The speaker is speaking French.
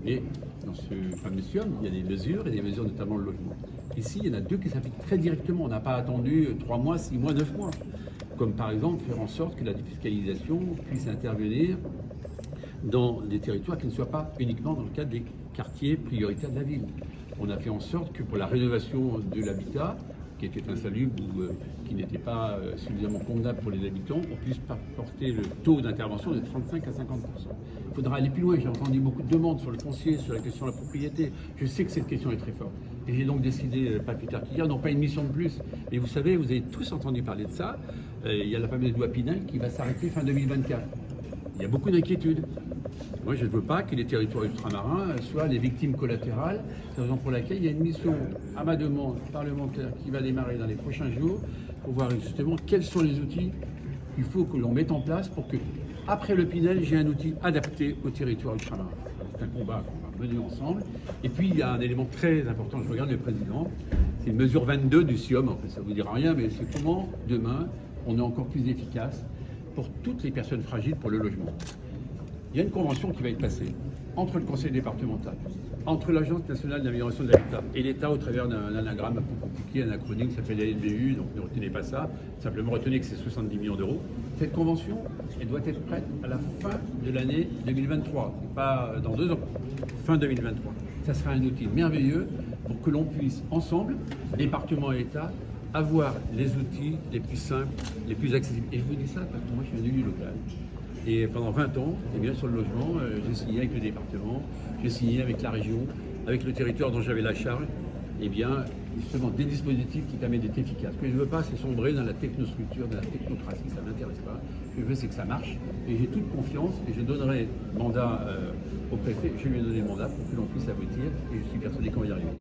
Mais dans ce fameux SIOM, il y a des mesures, et des mesures notamment le logement. Ici, il y en a deux qui s'appliquent très directement. On n'a pas attendu 3 mois, 6 mois, 9 mois. Comme par exemple faire en sorte que la défiscalisation puisse intervenir dans des territoires qui ne soient pas uniquement dans le cadre des quartiers prioritaires de la ville. On a fait en sorte que pour la rénovation de l'habitat, qui était insalubre ou qui n'était pas suffisamment convenable pour les habitants, on puisse porter le taux d'intervention de 35 à 50%. Il faudra aller plus loin. J'ai entendu beaucoup de demandes sur le foncier, sur la question de la propriété. Je sais que cette question est très forte. Et j'ai donc décidé, pas plus tard qu'hier, non pas une mission de plus. Et vous savez, vous avez tous entendu parler de ça. Il y a la fameuse loi Pinel qui va s'arrêter fin 2024. Il y a beaucoup d'inquiétudes. Moi, je ne veux pas que les territoires ultramarins soient les victimes collatérales. C'est la raison pour laquelle il y a une mission, à ma demande, parlementaire, qui va démarrer dans les prochains jours pour voir justement quels sont les outils qu'il faut que l'on mette en place pour que, après le Pinel, j'ai un outil adapté aux territoires ultramarins. C'est un combat qu'on va mener ensemble. Et puis, il y a un élément très important, je regarde le président, c'est une mesure 22 du SIOM. En fait, ça ne vous dira rien, mais c'est comment, demain, on est encore plus efficace pour toutes les personnes fragiles pour le logement. Il y a une convention qui va être passée entre le conseil départemental, entre l'Agence nationale d'amélioration de l'habitat et l'État au travers d'un anagramme un peu compliqué, un acronyme qui s'appelle la LBU, donc ne retenez pas ça, simplement retenez que c'est 70 millions d'euros. Cette convention, elle doit être prête à la fin de l'année 2023, pas dans 2 ans, fin 2023. Ça sera un outil merveilleux pour que l'on puisse ensemble, département et État, avoir les outils les plus simples, les plus accessibles. Et je vous dis ça parce que moi je suis un élu local. Et pendant 20 ans, eh bien, sur le logement, j'ai signé avec le département, j'ai signé avec la région, avec le territoire dont j'avais la charge, eh bien, justement des dispositifs qui permettent d'être efficaces. Ce que je ne veux pas, c'est sombrer dans la technostructure, dans la technocratie, ça ne m'intéresse pas. Ce que je veux, c'est que ça marche. Et j'ai toute confiance et je donnerai mandat au préfet, je lui ai donné le mandat pour que l'on puisse aboutir et je suis persuadé qu'on va y arriver.